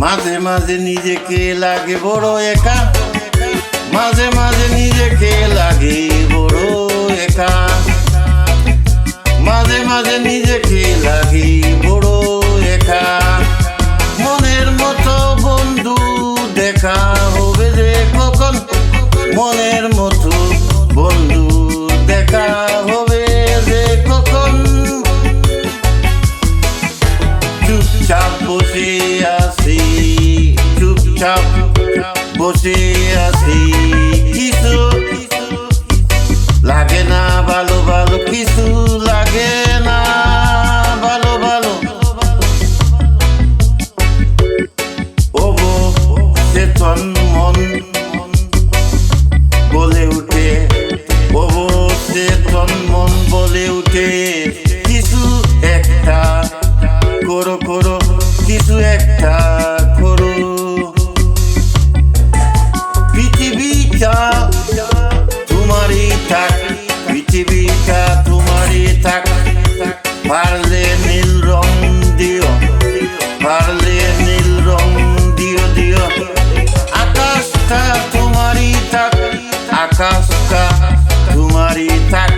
মাঝে মাঝে নিজেকে লাগে বড় একা, মাঝে মাঝে নিজেকে লাগে বড় একা, মাঝে মাঝে নিজেকে লাগে বড় একা। মনের মতো বন্ধু দেখা হবে যে কখন, মনের মতো বন্ধু দেখা হবে যে কখন। চুপচাপ বসে আছি, চুপচাপ বসে আছি, কিছু লাগে না ভালো ভালো, কিছু লাগে না ভালো ভালো। অবচেতন মন বলে উঠে, অবচেতন মন বলে উঠে, কিছু একটা করো করো, কিছু একটা করো। পৃথিবীটা তোমারই থাক, পৃথিবীটা তোমারই থাক, পারলে নীল রং দিও, পারলে নীল রং দিও দিও। আকাশটা তোমারই থাক, আকাশটা তোমারই থাক,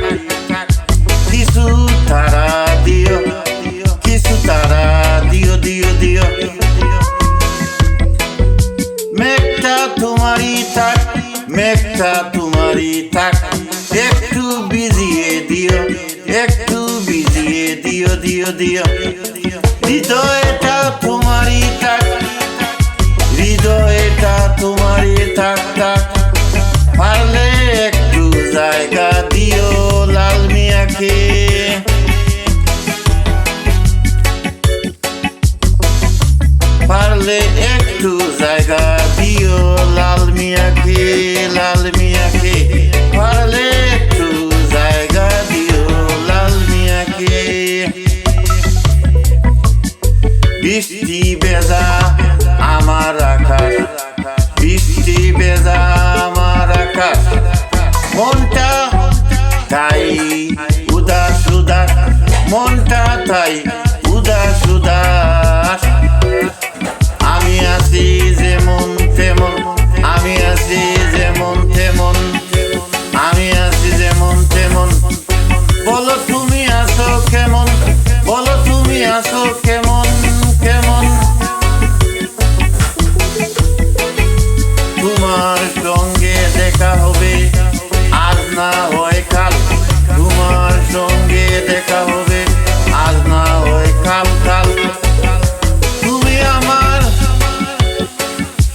কিছু তারা দিও, কিছু তারা দিও দিও দিও। মেঘটা তোমারই থাক, মেঘটা তোমারই থাক, একটু ভিজিয়ে দিও, একটু ভিজিয়ে দিও দিও দিও। হৃদয়টা তোমারই থাক, হৃদয়টা তোমারই থাক থাক, পারলে একটু জায়গা দিও লাল মিয়াকে। পারলে একটু জায়গা দিও লাল মিয়াকে, লাল মিয়াকে, পারলে একটু জায়গা দিও লাল মিয়াকে। বৃষ্টি ভেজা আমার আকাশ, বৃষ্টি ভেজা আমার আকাশ, মনটা তাই উদাস উদাস, মনটা তাই উদাস উদাস। আমি আছি যেমন তেমন, আমি আছি যেমন তেমন, আমি আছি যেমন তেমন। বলো তুমি আছো কেমন, বলো তুমি আছো কেমন কেমন। তোমার সঙ্গে দেখা হবে আজ না হয় কাল, তোমার সঙ্গে দেখা হবে আজ না হয় কাল কাল। তুমি আমার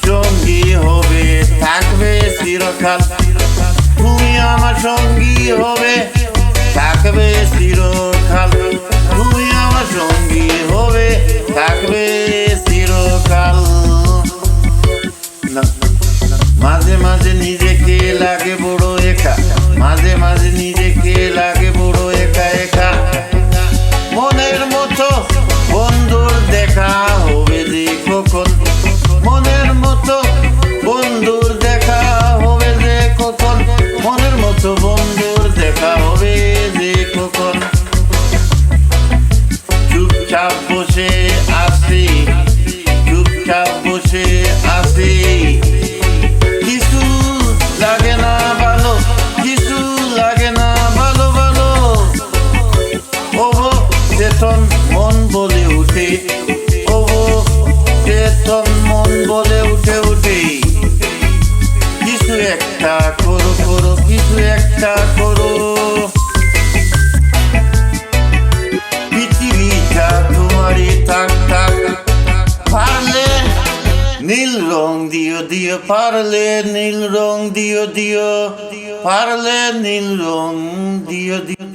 সঙ্গী হবে, থাকবে চিরকাল, তুমি আমার সঙ্গী হবে, থাকবে চিরকাল, তুমি আমার সঙ্গী হবে, থাকবে চিরকাল। মাঝে মাঝে নিজেকে লাগে বড় একা, মাঝে মাঝে নিজেকে লাগে বড় একা একা। মনের মতো বন্ধুর দেখা হবে যে কখন, মনের মতো বন্ধুর দেখা হবে যে কখন, মনের মতো বন্ধুর দেখা হবে যে কখন। চুপচাপ বসে আছি, চুপচাপ বসে আছি, কিছু লাগে না ভালো, কিছু লাগে না ভালো ভালো। অবচেতন মন বলে উঠে, অবচেতন মন বলে উঠে উঠে, কিছু একটা করো করো, কিছু একটা করো। পৃথিবীটা তোমারই থাক থাক, পারলে নীল রং দিও দিও, পারলে নীল রং দিও দিও, পারলে নীল রং দিও দিও।